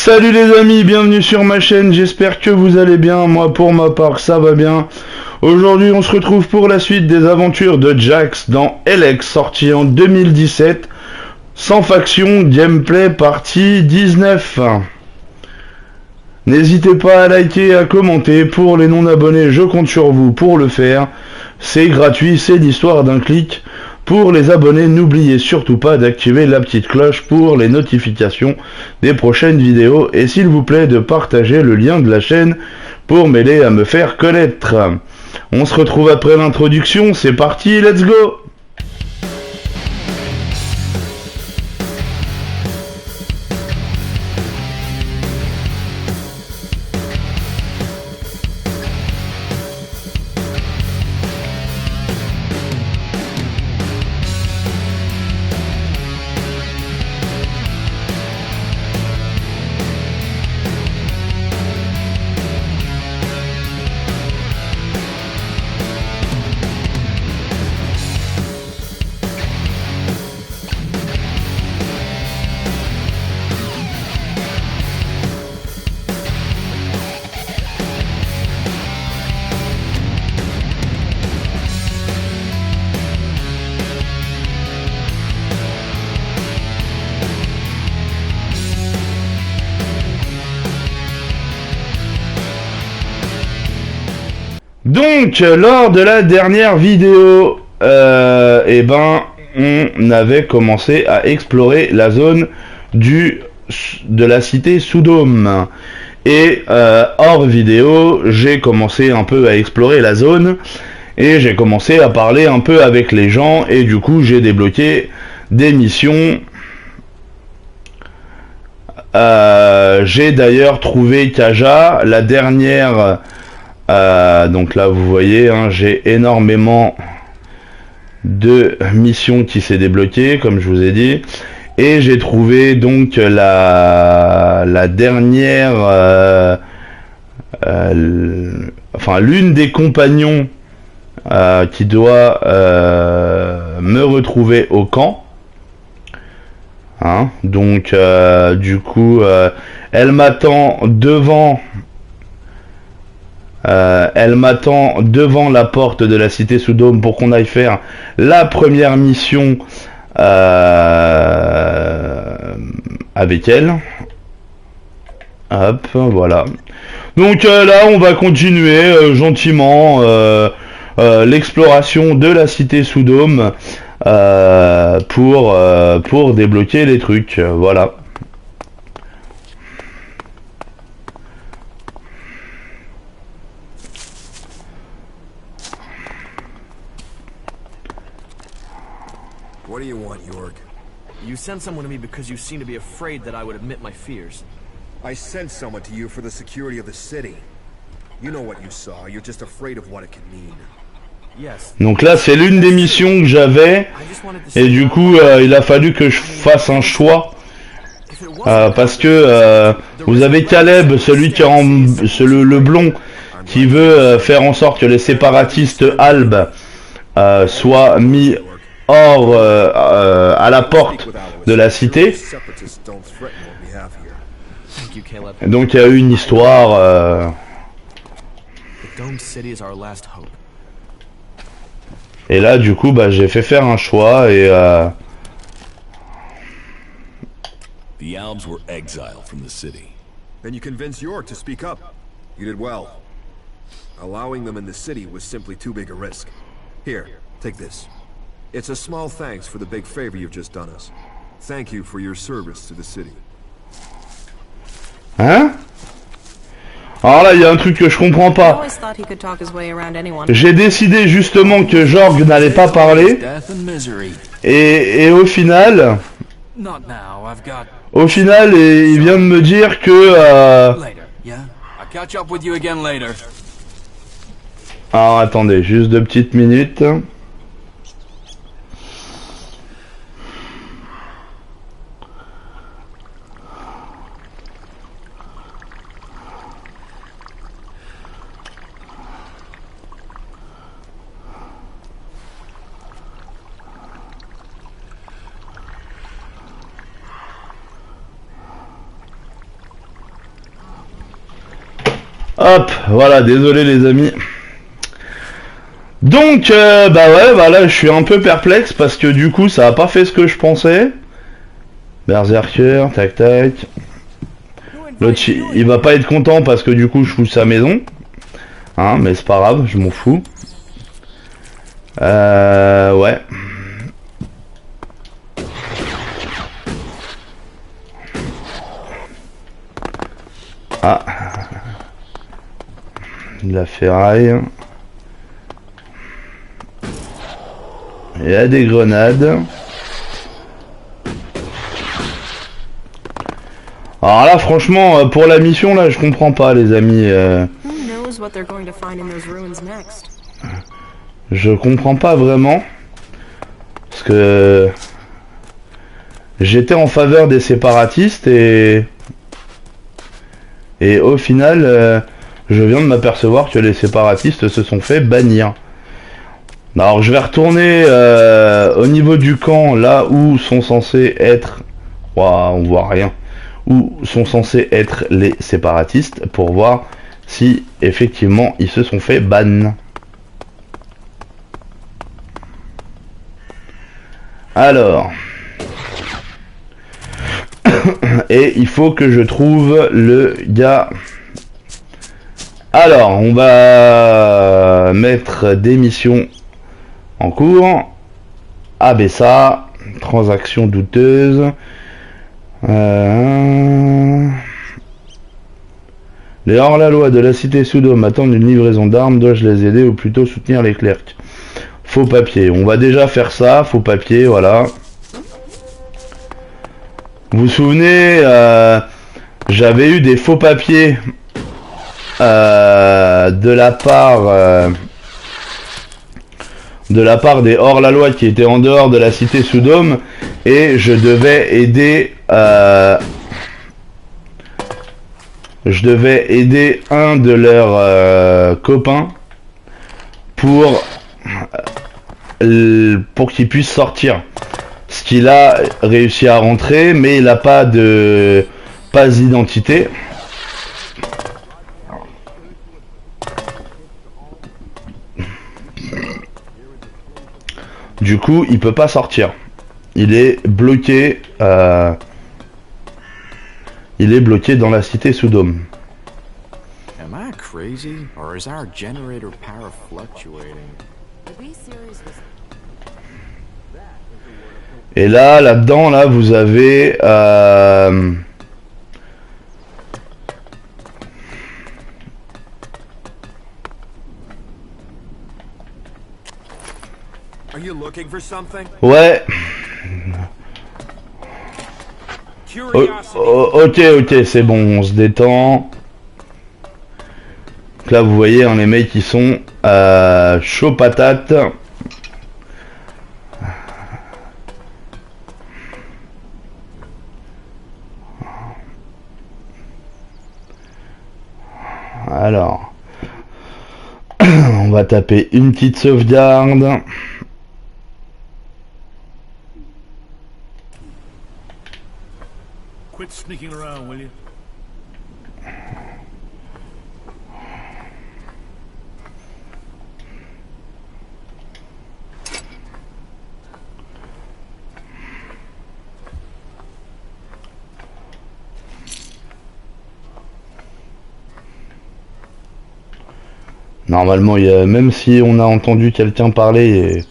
Salut les amis, bienvenue sur ma chaîne, j'espère que vous allez bien, moi pour ma part ça va bien. Aujourd'hui on se retrouve pour la suite des aventures de Jax dans ELEX, sorti en 2017, sans faction, gameplay partie 19. N'hésitez pas à liker et à commenter, pour les non abonnés je compte sur vous pour le faire, c'est gratuit, c'est l'histoire d'un clic. Pour les abonnés, n'oubliez surtout pas d'activer la petite cloche pour les notifications des prochaines vidéos et s'il vous plaît de partager le lien de la chaîne pour m'aider à me faire connaître. On se retrouve après l'introduction, c'est parti, let's go! Donc, lors de la dernière vidéo, on avait commencé à explorer la zone de la cité sous dôme. Et hors vidéo, j'ai commencé un peu à explorer la zone et j'ai commencé à parler un peu avec les gens et du coup j'ai débloqué des missions. J'ai d'ailleurs trouvé Kaja, la dernière. Donc là vous voyez, hein, j'ai énormément de missions qui s'est débloquées comme je vous ai dit, et j'ai trouvé donc la dernière, enfin l'une des compagnons qui doit me retrouver au camp, hein, donc du coup elle m'attend devant. Elle m'attend devant la porte de la cité sous dôme pour qu'on aille faire la première mission avec elle. Hop, voilà. Donc là, on va continuer gentiment l'exploration de la cité sous dôme pour débloquer les trucs. Voilà. What do you want, York? You sent someone to me because you seem to be afraid that I would admit my fears. I sent someone to you for the security of the city. You know what you saw, you're just afraid of what it can mean. Yes. Donc là, c'est l'une des missions que j'avais, et du coup, il a fallu que je fasse un choix, parce que vous avez Caleb, celui qui est le blond, qui veut faire en sorte que les séparatistes albes soient mis hors à la porte de la cité. Donc il y a eu une histoire. Et là du coup j'ai fait faire un choix et The Albs were exiled from the city. Then you convinced York to speak up. You did well. Allowing them in the city was simply too big a risk. Here, take this. It's a small thanks for the big favor you've just done us. Thank you for your service to the city. Hein? Alors là, il y a un truc que je comprends pas. J'ai décidé justement que Jorg n'allait pas parler. Et au final... il vient de me dire que... Alors attendez, juste 2 petites minutes. Hop, voilà, désolé les amis. Donc, bah ouais, bah là je suis un peu perplexe parce que du coup ça a pas fait ce que je pensais. Berserker, tac tac. L'autre il va pas être content parce que du coup je fous sa maison. Hein, mais c'est pas grave, je m'en fous. Ouais. Ah. De la ferraille. Il y a des grenades. Alors là, franchement, pour la mission, là, je comprends pas, les amis. Je comprends pas vraiment. Parce que j'étais en faveur des séparatistes et au final, je viens de m'apercevoir que les séparatistes se sont fait bannir. Alors je vais retourner au niveau du camp, là où sont censés être... Ouah, on voit rien. Où sont censés être les séparatistes pour voir si effectivement ils se sont fait ban. Alors... Et il faut que je trouve le gars... Alors, on va mettre des missions en cours. ABSA, transaction douteuse. Les hors-la-loi de la cité Soudôme attendent une livraison d'armes. Dois-je les aider ou plutôt soutenir les clercs? Faux papier. On va déjà faire ça. Faux papier, voilà. Vous vous souvenez, j'avais eu des faux papiers de la part des hors-la-loi qui étaient en dehors de la cité Soudôme, et je devais aider un de leurs copains pour qu'il puisse sortir. Ce qu'il a réussi à rentrer, mais il n'a pas de passe d'identité. Du coup, il peut pas sortir. Il est bloqué. Il est bloqué dans la cité Soudôme. Am I crazy, or is our generator power fluctuating? Et là-dedans, là, vous avez Are you looking for something? ouais. Ok, c'est bon, on se détend. Donc là, vous voyez, hein, les mecs qui sont chaud patate. Alors, on va taper une petite sauvegarde. Quit sneaking around, will you? Normalement, même si on a entendu quelqu'un parler,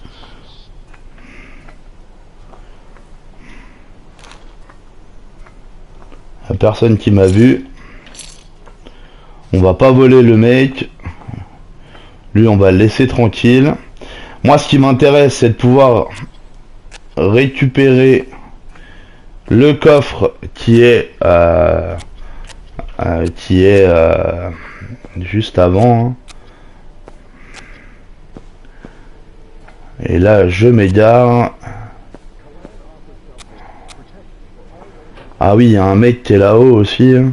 y a personne qui m'a vu. On va pas voler le mec. Lui, on va le laisser tranquille. Moi, ce qui m'intéresse, c'est de pouvoir récupérer le coffre qui est juste avant. Hein. Et là, je m'égare. Ah oui, il y a un mec qui est là-haut aussi. Hein.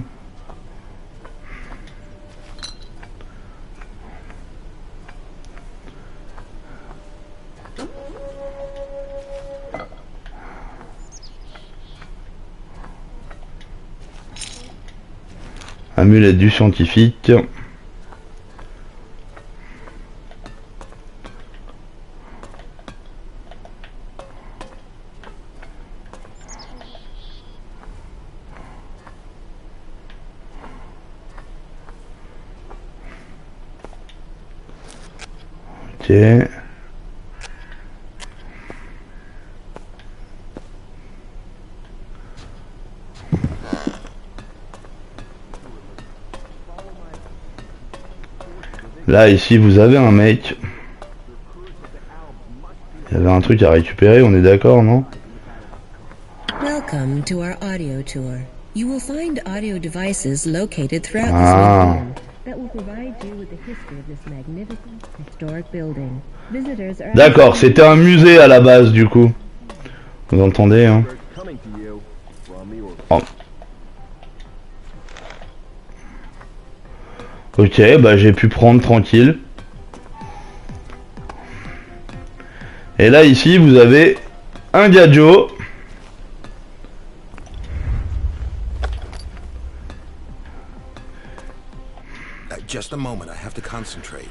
Amulette du scientifique. Ok. Là, ici, vous avez un mec. Il y avait un truc à récupérer, on est d'accord, non? Welcome to our audio tour. You will find audio devices located throughout this museum that will provide you with the history of this magnificent historic building. Visitors are D'accord, c'était un musée à la base, du coup. Vous entendez, hein? Oh. Ok, bah j'ai pu prendre tranquille. Et là, ici, vous avez un gadget. Just a moment, I have to concentrate.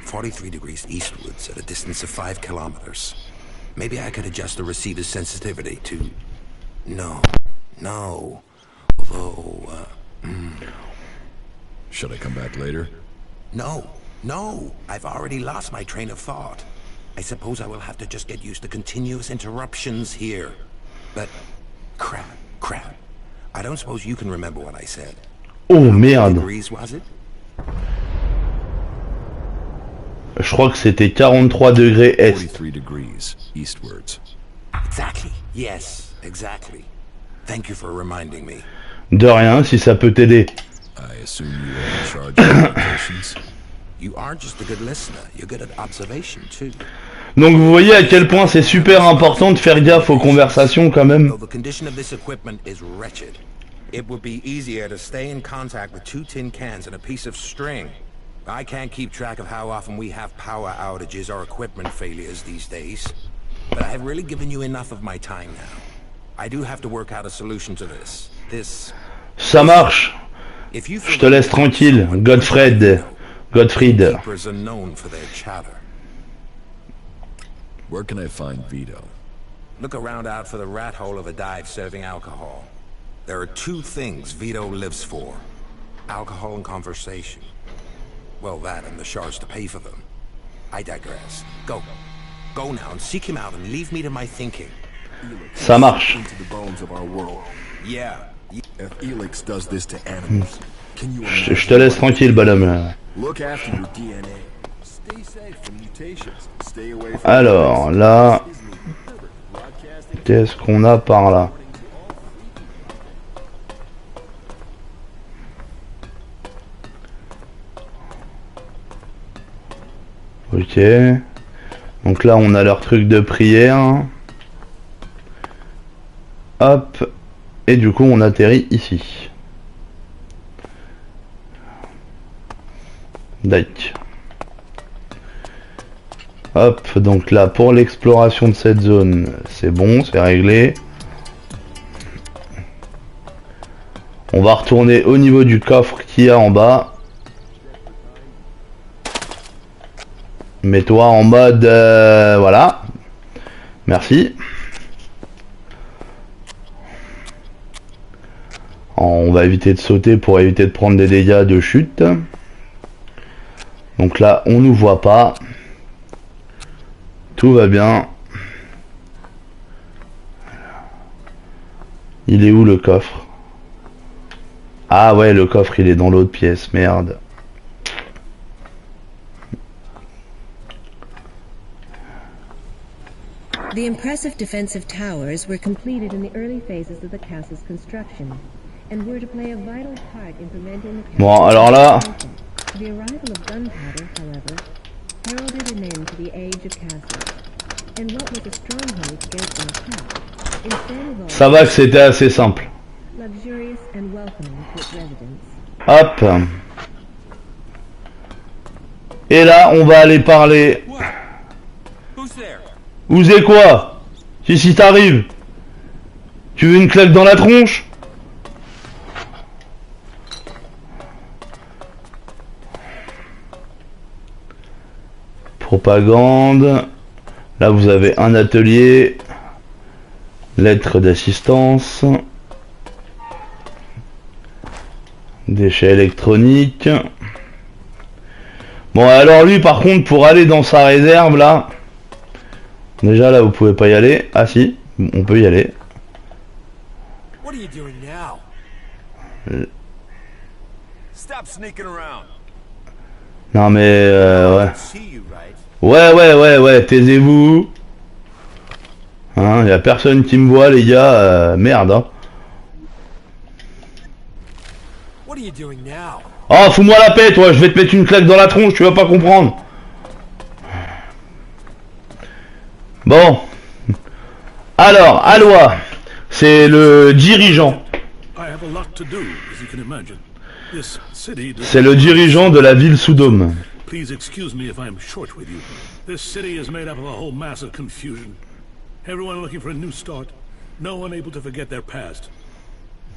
43 degrees eastwards at a distance of 5 kilometers. Maybe I could adjust the receiver's sensitivity to... No. Although, Should I come back later? No. I've already lost my train of thought. I suppose I will have to just get used to continuous interruptions here. But, crap. I don't suppose you can remember what I said. Oh merde. Degrees was it? Je crois que c'était 43 degrés est. 43 degrees eastwards. Exactly. Yes, exactly. Thank you for reminding me. De rien, si ça peut t'aider. I assume you are in charge of locations. You aren't just a good listener, you're good at observation too. Donc vous voyez à quel point c'est super important de faire gaffe aux conversations quand même. Though the condition of this equipment is wretched, it would be easier to stay in contact with 2 tin cans and a piece of string. I can't keep track of how often we have power outages or equipment failures these days. But I have really given you enough of my time now. I do have to work out a solution to this. Ça marche. Je te laisse tranquille, Godfried. Keepers are known for their chatter. Where can I find Vito? Look around out for the rat hole of a dive serving alcohol. There are 2 things Vito lives for. Alcohol and conversation. Well, that and the shards to pay for them. I digress. Go now and seek him out and leave me to my thinking. Ça marche. Into the bones of our world. Yeah. If ELEX does this to animals, can you Je te laisse tranquille, bonhomme. look after your DNA? Stay safe from mutations. Stay away from Alors, là... Qu'est-ce qu'on a par là? Ok. Donc là, on a leur truc de prière. Hop. Et du coup, on atterrit ici. Dac. Hop. Donc là, pour l'exploration de cette zone, c'est bon, c'est réglé. On va retourner au niveau du coffre qu'il y a en bas. Mets-toi en mode... voilà. Merci. On va éviter de sauter pour éviter de prendre des dégâts de chute. Donc là, on nous voit pas. Tout va bien. Il est où le coffre? Ah ouais, le coffre, il est dans l'autre pièce. Merde. The impressive defensive towers were completed in the early phases of the castle's construction and were to play a vital part in preventing the Bon, alors là... The arrival of gunpowder, however, heralded an end to the age of castles, and what was a stronghold against an attack instead evolved Ça va que c'était assez simple. luxurious and welcoming to its residents. Hop. Et là, on va aller parler... Où c'est quoi? Si t'arrives, tu veux une claque dans la tronche? Propagande. Là vous avez un atelier. Lettre d'assistance. Déchets électroniques. Bon, alors lui, par contre, pour aller dans sa réserve, là... Déjà, là, vous pouvez pas y aller. Ah, si, on peut y aller. What are you doing now? Stop sneaking around. Non, mais... ouais. See you, right? Ouais, taisez-vous. Hein, y a personne qui me voit, les gars. Merde, hein. What are you doing now? Oh, fous-moi la paix, toi, je vais te mettre une claque dans la tronche, tu vas pas comprendre. Bon. Alors, Alois, c'est le dirigeant. C'est le dirigeant de la ville sous dôme. Please excuse me if I'm short with you. This city is made up of a whole mass of confusion. Everyone looking for a new start. No one able to forget their past.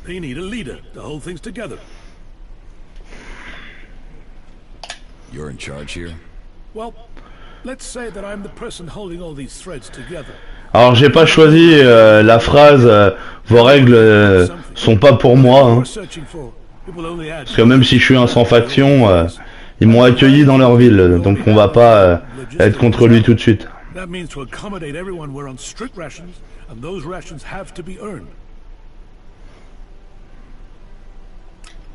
They need a leader to hold things together. You're in charge here? Well, let's say that I'm the person holding all these threads together. Alors j'ai pas choisi la phrase vos règles sont pas pour moi hein. Parce que même si je suis un sans faction ils m'ont accueilli dans leur ville donc on va pas être contre lui tout de suite. That means to accommodate everyone we're on strict rations and those rations have to be earned.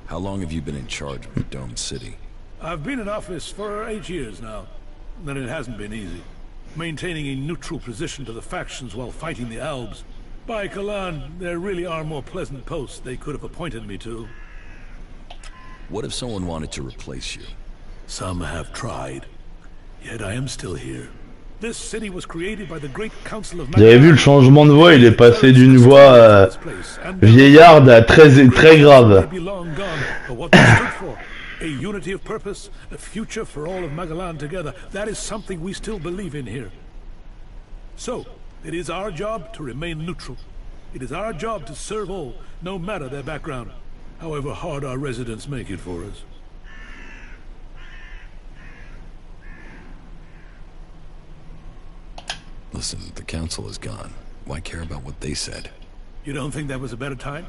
How long have you been in charge of the Dome City? I've been in office for 8 years now, and it hasn't been easy. Maintaining a neutral position to the factions while fighting the Albs. By Kalan, there really are more pleasant posts they could have appointed me to. What if someone wanted to replace you? Some have tried, yet I am still here. This city was created by the great council of... Vous avez vu le changement de voix, il est passé d'une voix vieillarde à très grave. A unity of purpose, a future for all of Magalan together. That is something we still believe in here. So, it is our job to remain neutral. It is our job to serve all, no matter their background, however hard our residents make it for us. Listen, the council is gone. Why care about what they said? You don't think that was a better time?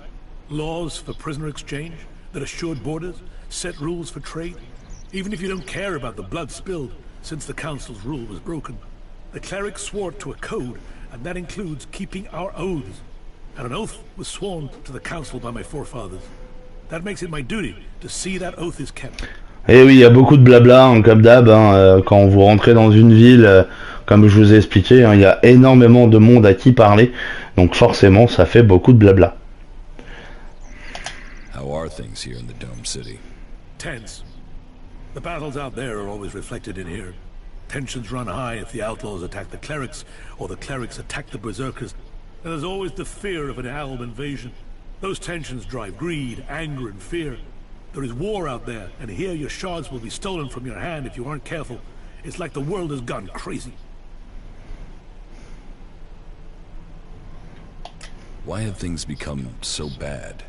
Laws for prisoner exchange that assured borders, set rules for trade. Even if you don't care about the blood spilled since the council's rule was broken, the clerics swore to a code, and that includes keeping our oaths. And an oath was sworn to the council by my forefathers. That makes it my duty to see that oath is kept. Et oui, il y a beaucoup de blabla, hein, comme d'hab, hein, quand vous rentrez dans une ville, comme je vous ai expliqué, hein, il y a énormément de monde à qui parler, donc forcément ça fait beaucoup de blabla. How are things here in the Dome City? Tense. The battles out there are always reflected in here. Tensions run high if the outlaws attack the clerics, or the clerics attack the berserkers. And there's always the fear of an Alb invasion. Those tensions drive greed, anger, and fear. There is war out there, and here your shards will be stolen from your hand if you aren't careful. It's like the world has gone crazy. Why have things become so bad?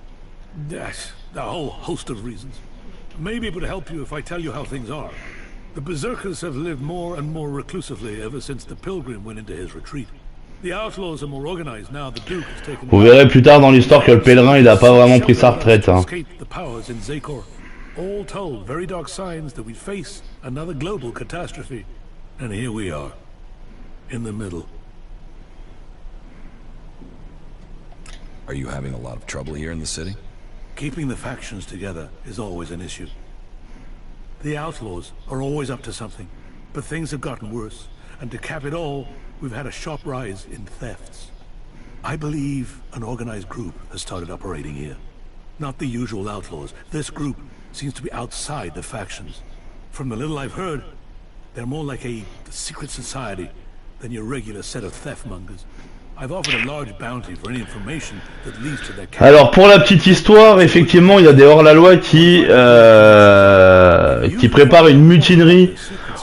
Yes, a whole host of reasons. Maybe it would help you if I tell you how things are. The berserkers have lived more and more reclusively ever since the pilgrim went into his retreat. The outlaws are more organized now the Duke has taken... Vous verrez plus tard dans l'histoire que le pèlerin il a pas vraiment pris sa retraite. Hein. All told, very dark signs that we face another global catastrophe. And here we are, in the middle. Are you having a lot of trouble here in the city? Keeping the factions together is always an issue. The outlaws are always up to something, but things have gotten worse, and to cap it all, we've had a sharp rise in thefts. I believe an organized group has started operating here. Not the usual outlaws. This group seems to be outside the factions. From the little I've heard, they're more like a secret society than your regular set of theftmongers. I've offered a large bounty for any information that leads to their... Alors pour la petite histoire, effectivement, il y a des hors-la-loi qui préparent une mutinerie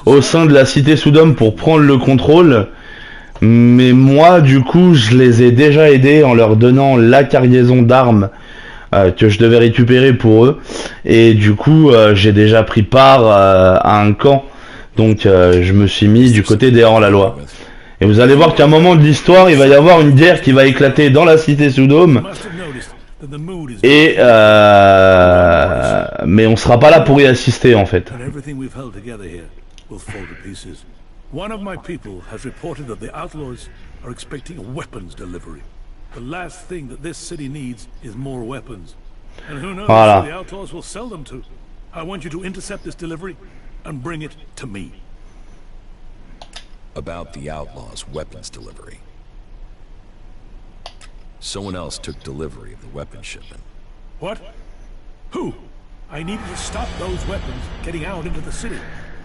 au sein de la cité Soudom pour prendre le contrôle. Mais moi, du coup, je les ai déjà aidés en leur donnant la cargaison d'armes que je devais récupérer pour eux. Et du coup, j'ai déjà pris part à un camp. Donc je me suis mis du côté des hors-la-loi. Et vous allez voir qu'à un moment de l'histoire, il va y avoir une guerre qui va éclater dans la cité Soudom. Et Mais on sera pas là pour y assister en fait. And everything we've held together here will fall to pieces. One of my people has reported that the outlaws are expecting a weapons delivery. The last thing that this city needs is more weapons. And who knows who the outlaws will sell them to. I want you to intercept this delivery and bring it to me. About the outlaws' weapons delivery. Someone else took delivery of the weapons shipment. What? Who? I needed to stop those weapons getting out into the city.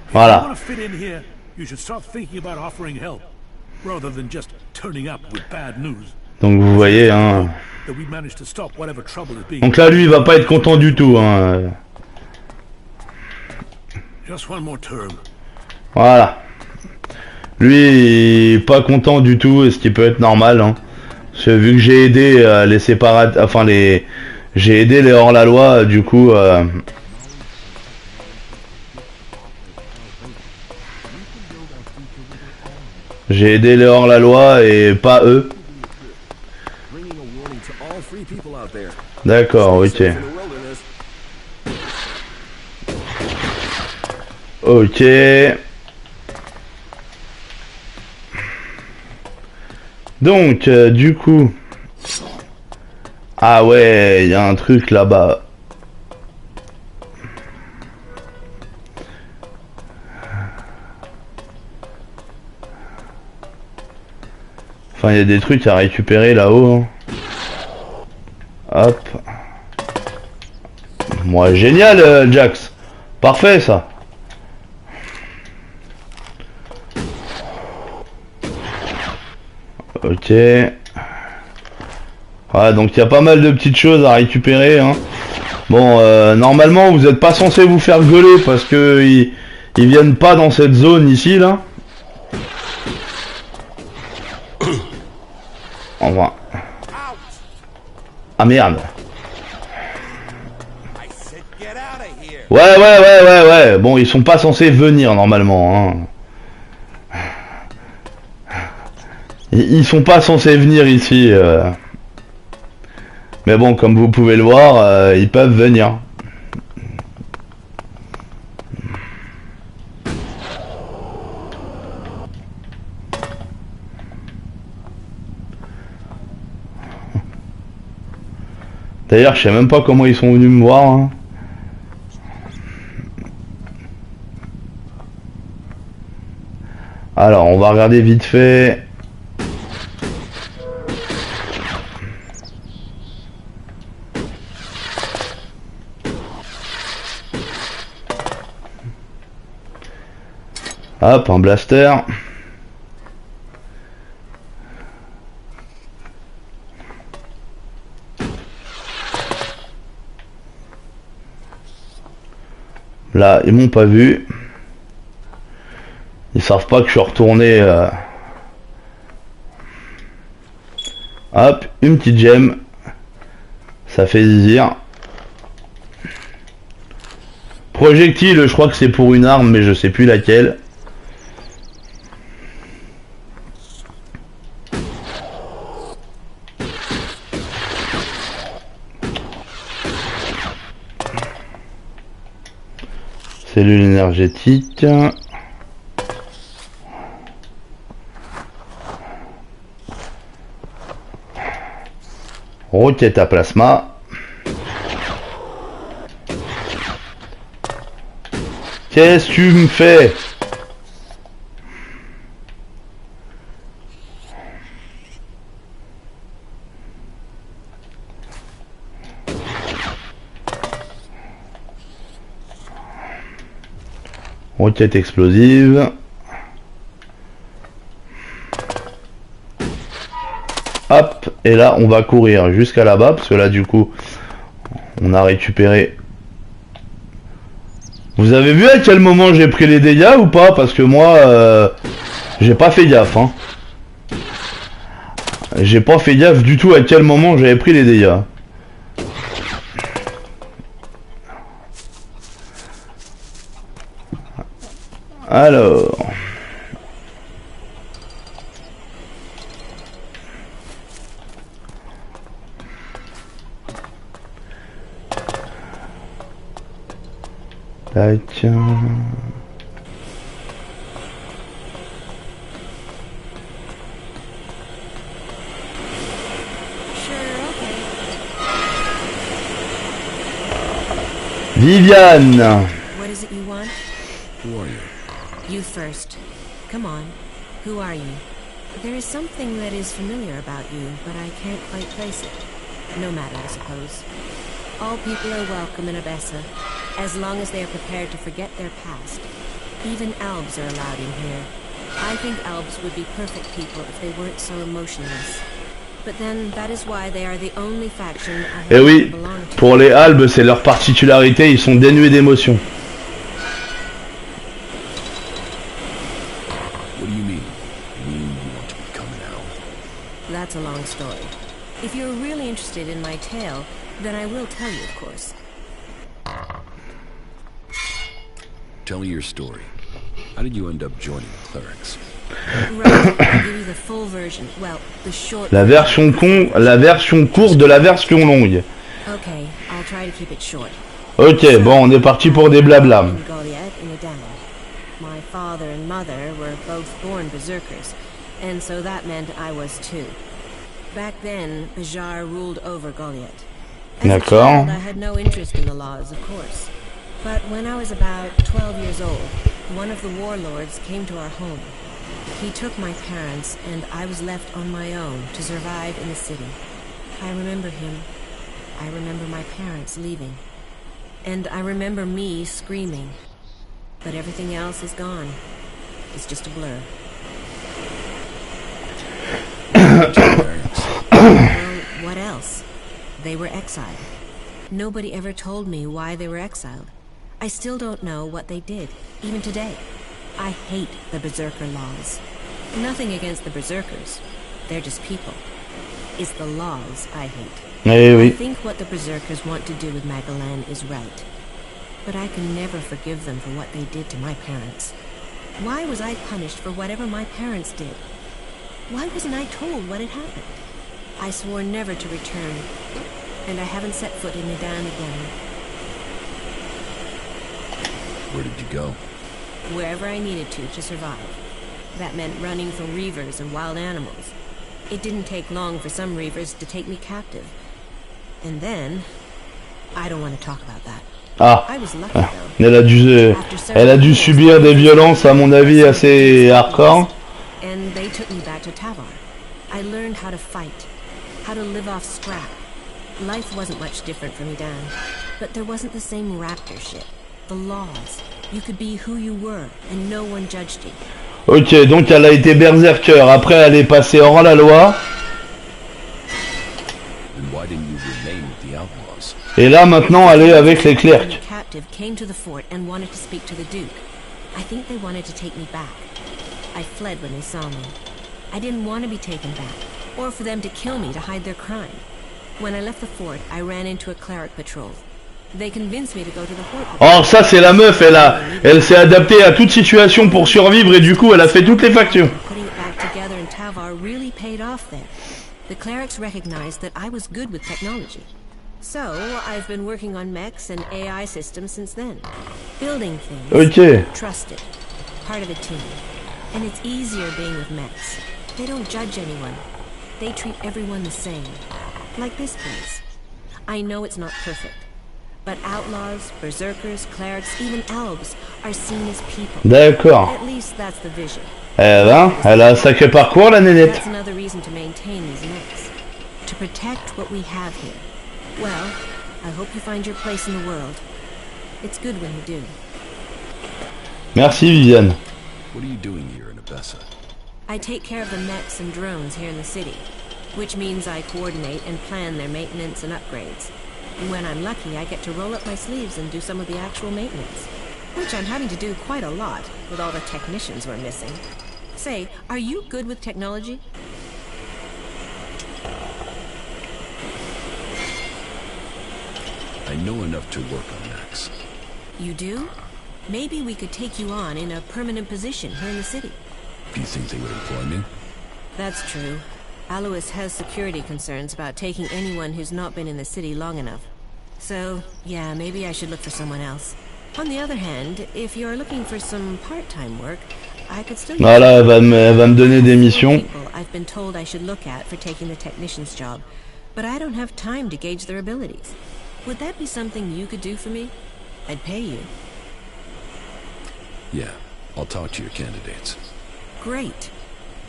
If you want to fit in here, you should start thinking about offering help, rather than just turning up with bad news. Donc vous voyez, hein. Donc là, lui, il va pas être content du tout, hein. Voilà. Lui, pas content du tout, et ce qui peut être normal, hein. Parce que vu que j'ai aidé les séparats, enfin j'ai aidé les hors-la-loi, du coup. J'ai aidé les hors-la-loi et pas eux. D'accord, ok. Ok. Donc, du coup... Ah ouais, il y a un truc là-bas. Enfin, il y a des trucs à récupérer là-haut. Hop. Moi, génial, Jax. Parfait, ça. Ok. Ouais, donc il y a pas mal de petites choses à récupérer, hein. Bon, normalement, vous n'êtes pas censé vous faire gueuler parce que ils viennent pas dans cette zone ici, là. Enfin. Ah merde. Ouais. Bon, ils sont pas censés venir normalement, hein. Ils sont pas censés venir ici. Mais bon, comme vous pouvez le voir, ils peuvent venir. D'ailleurs, je sais même pas comment ils sont venus me voir, hein. Alors, on va regarder vite fait. Hop, un blaster. Là, ils m'ont pas vu. Ils savent pas que je suis retourné. Hop, une petite gemme. Ça fait zizir. Projectile, je crois que c'est pour une arme, mais je sais plus laquelle. Cellule énergétique. Roquette à plasma. Qu'est-ce que tu me fais? Roquette explosive. Hop, et là on va courir jusqu'à là-bas, parce que là du coup on a récupéré. Vous avez vu à quel moment j'ai pris les dégâts ou pas? Parce que moi j'ai pas fait gaffe, hein. J'ai pas fait gaffe du tout à quel moment j'avais pris les dégâts. Alors... Tac. Viviane. What is it you want? Who are you? You first. Come on. Who are you? There is something that is familiar about you, but I can't quite place it. No matter, I suppose. All people are welcome in Abessa, as long as they are prepared to forget their past. Even elves are allowed in here. I think elves would be perfect people if they weren't so emotionless. But then, that is why they are the only faction I Eh have oui, belonged to. pour les albes, c'est leur particularité, ils sont dénués d'émotions. What do you mean? You want to become an owl? That's a long story. If you're really interested in my tale, then I will tell you, of course. Tell me your story. How did you end up joining the clerics? Right, I'll give you the full version. Well, the short La version courte de la version longue. Okay, I'll try to keep it short. Ok, bon, on est parti pour des blabla. In Goliath, in Edam. My father and mother were both born berserkers, and so that meant I was too. Back then, Bajar ruled over Goliath. As a D'accord. child, I had no interest in the laws, of course. But when I was about 12 years old, one of the warlords came to our home. He took my parents, and I was left on my own to survive in the city. I remember him. I remember my parents leaving. And I remember me screaming. But everything else is gone. It's just a blur. Well, what else? They were exiled. Nobody ever told me why they were exiled. I still don't know what they did, even today. I hate the berserker laws. Nothing against the berserkers. They're just people. It's the laws I hate. Eh I oui. think what the berserkers want to do with Magalan is right. But I can never forgive them for what they did to my parents. Why was I punished for whatever my parents did? Why wasn't I told what had happened? I swore never to return, and I haven't set foot in Medan again. Where did you go? Wherever I needed to survive. That meant running from reavers and wild animals. It didn't take long for some reavers to take me captive. And then, I don't want to talk about that. Ah, I was lucky though. elle a dû subir des violences, à mon avis, assez hardcore. And they took me back to Tavar. I learned how to fight, how to live off scrap. Life wasn't much different from Medan, but there wasn't the same raptor shit. The laws. You could be who you were, and no one judged you. Ok, donc elle a été berserker, après elle est passée hors la loi. Then why didn't you remain with the outlaws? Et là maintenant elle est avec les clercs. The captive came to the fort and wanted to speak to the Duke. I think they wanted to take me back. I fled when they saw me. I didn't want to be taken back, or for them to kill me to hide their crime. When I left the fort, I ran into a cleric patrol. They convinced me to go to the fort. Oh, ça c'est la meuf, elle s'est adaptée à toute situation pour survivre et du coup elle a fait toutes les factions. Putting it back together in Tavar really paid off there. The clerics recognized that I was good with technology. So, I've been working on mechs and AI systems since then. Building things. Ok. Trusted. Part of a team. And it's easier being with mechs. They don't judge anyone. They treat everyone the same. Like this place. I know it's not perfect. But outlaws, berserkers, clerics, even elves are seen as people. D'accord. At least that's the vision. Eh ben, elle a un sacré parcours la nénette. That's another reason to maintain these mechs. To protect what we have here. Well, I hope you find your place in the world. It's good when you do. Merci Viviane. What are you doing here in Abessa? I take care of the mechs and drones here in the city, which means I coordinate and plan their maintenance and upgrades. When I'm lucky, I get to roll up my sleeves and do some of the actual maintenance, which I'm having to do quite a lot with all the technicians we're missing. Say, are you good with technology? I know enough to work on Max. You do? Maybe we could take you on in a permanent position here in the city. Do you think they would employ me? That's true. Alois has security concerns about taking anyone who's not been in the city long enough. So, yeah, maybe I should look for someone else. On the other hand, if you're looking for some part-time work, I could still... Voilà, elle va me donner des missions. I've been told I should look at for taking the technician's job, but I don't have time to gauge their abilities. Would that be something you could do for me? I'd pay you. Yeah, I'll talk to your candidates. Great.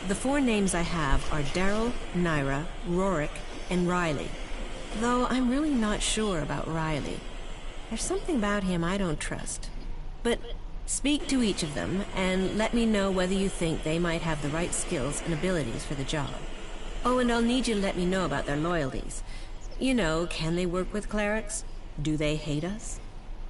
The 4 names I have are Daryl, Naira, Rorik, and Riley. Though I'm really not sure about Riley. There's something about him I don't trust. But speak to each of them and let me know whether you think they might have the right skills and abilities for the job. Oh, and I'll need you to let me know about their loyalties. You know, can they work with clerics? Do they hate us?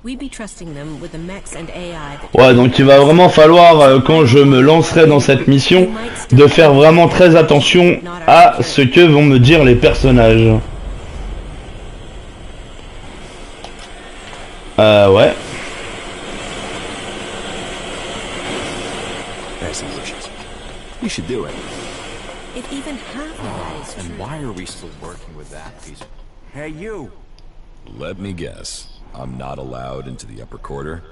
We'd be trusting them with the mechs and AI that... Ouais, donc il va vraiment falloir, quand je me lancerai dans cette mission, de faire vraiment très attention à ce que vont me dire les personnages. Ouais. Best wishes. You should do it. If even half of that is true... And why are we still working with that piece of... Hey, you! Let me guess. I'm not allowed into the upper quarter?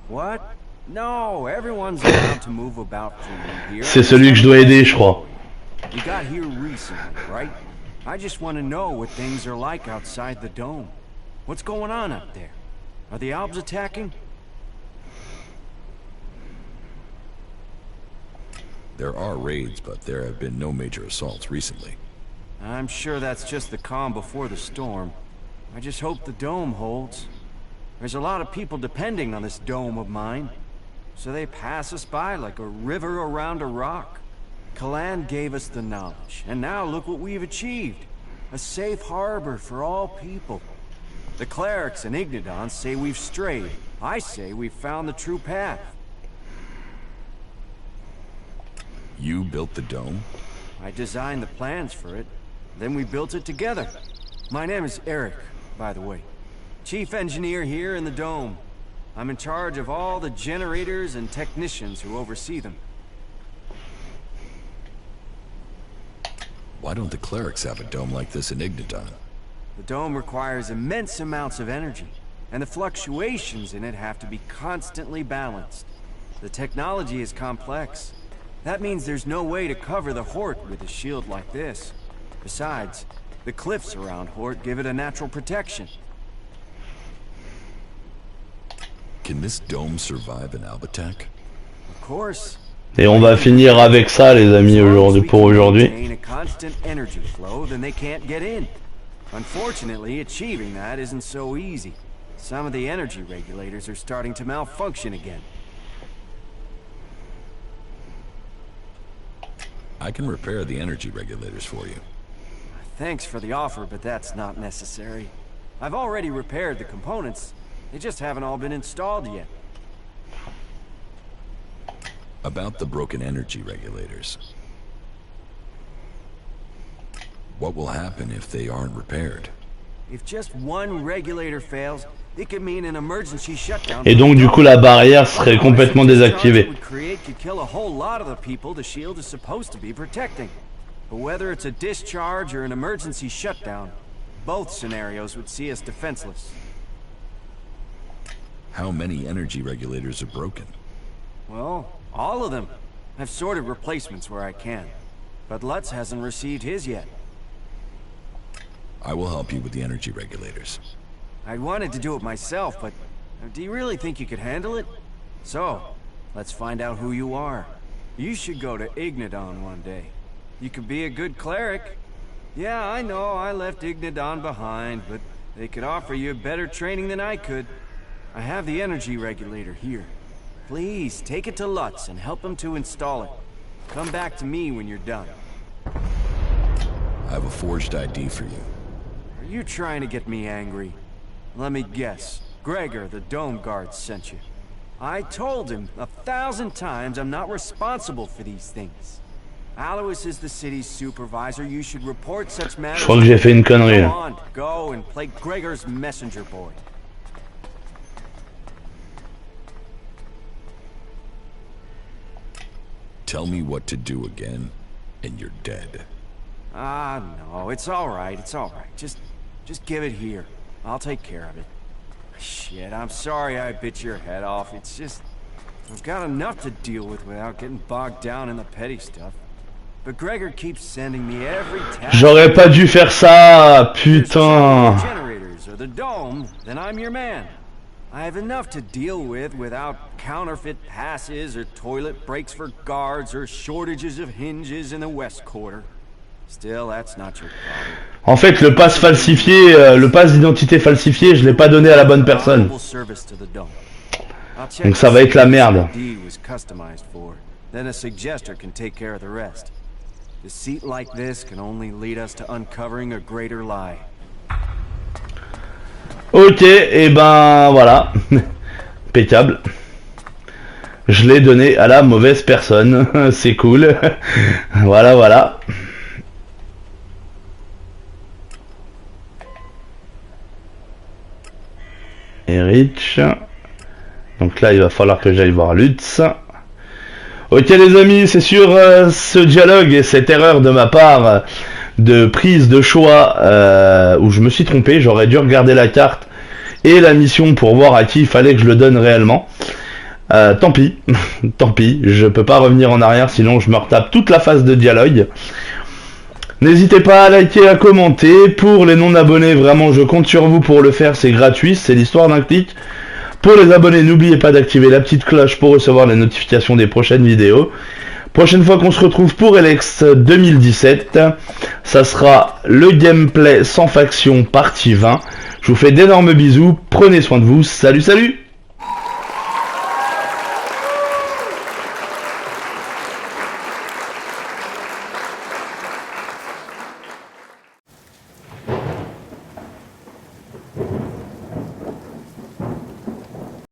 What? No, everyone's allowed to move about through here. C'est celui que je dois aider, je crois. You got here recently, right? I just want to know what things are like outside the dome. What's going on up there? Are the Albs attacking? There are raids, but there have been no major assaults recently. I'm sure that's just the calm before the storm. I just hope the dome holds. There's a lot of people depending on this dome of mine. So they pass us by like a river around a rock. Kalan gave us the knowledge, and now look what we've achieved. A safe harbor for all people. The clerics and Ignidons say we've strayed. I say we've found the true path. You built the dome? I designed the plans for it. Then we built it together. My name is Eric, by the way. Chief engineer here in the dome. I'm in charge of all the generators and technicians who oversee them. Why don't the clerics have a dome like this in Ignidon? The dome requires immense amounts of energy, and the fluctuations in it have to be constantly balanced. The technology is complex. That means there's no way to cover the Hort with a shield like this. Besides, the cliffs around Hort give it a natural protection. Can this dome survive an Alb attack? Of course. Et on va finir avec ça, les amis, pour aujourd'hui. A constant energy flow, then they can't get in. Unfortunately, achieving that isn't so easy. Some of the energy regulators are starting to malfunction again. I can repair the energy regulators for you. Thanks for the offer, but that's not necessary. I've already repaired the components. They just haven't all been installed yet. About the broken energy regulators. What will happen if they aren't repaired? If just one regulator fails, it could mean an emergency shutdown. Et donc du coup la barrière serait complètement désactivée. Could kill a whole lot of the people the shield is supposed to be protecting. But whether it's a discharge or an emergency shutdown, both scenarios would see us defenseless. How many energy regulators are broken? Well, all of them. I've sorted replacements where I can. But Lutz hasn't received his yet. I will help you with the energy regulators. I wanted to do it myself, but do you really think you could handle it? So, let's find out who you are. You should go to Ignidon one day. You could be a good cleric. Yeah, I know, I left Ignidon behind, but they could offer you better training than I could. I have the energy regulator here. Please, take it to Lutz and help him to install it. Come back to me when you're done. I have a forged ID for you. Are you trying to get me angry? Let me guess. Gregor, the Dome Guard, sent you. I told him 1,000 times I'm not responsible for these things. Alois is the city's supervisor. You should report such matters. Je crois que j'ai fait une connerie là. Go on, go and play Gregor's messenger boy. Tell me what to do again, and you're dead. Ah, no, it's all right, it's all right. Just give it here. I'll take care of it. Shit, I'm sorry I bit your head off. It's just... I've got enough to deal with without getting bogged down in the petty stuff. But Gregor keeps sending me every task. J'aurais pas dû faire ça, putain. Generators or the dome, then I'm your man. I have enough to deal with without counterfeit passes or toilet breaks for guards or shortages of hinges in the West Quarter. Still, that's not your problem. En fait, le pass falsifié, le pass d'identité falsifié, je l'ai pas donné à la bonne personne. Donc ça va être la merde. Ok, et ben voilà. Impeccable. Je l'ai donné à la mauvaise personne. C'est cool. Voilà, voilà. Et Rich. Donc là, il va falloir que j'aille voir Lutz. Ok les amis, c'est sur ce dialogue et cette erreur de ma part de prise de choix où je me suis trompé. J'aurais dû regarder la carte et la mission pour voir à qui il fallait que je le donne réellement. Tant pis, tant pis, je peux pas revenir en arrière sinon je me retape toute la phase de dialogue. N'hésitez pas à liker, à commenter. Pour les non-abonnés, vraiment je compte sur vous pour le faire, c'est gratuit, c'est l'histoire d'un clic. Pour les abonnés, n'oubliez pas d'activer la petite cloche pour recevoir les notifications des prochaines vidéos. Prochaine fois qu'on se retrouve pour ELEX 2017, ça sera le gameplay sans faction partie 20. Je vous fais d'énormes bisous, prenez soin de vous, salut salut!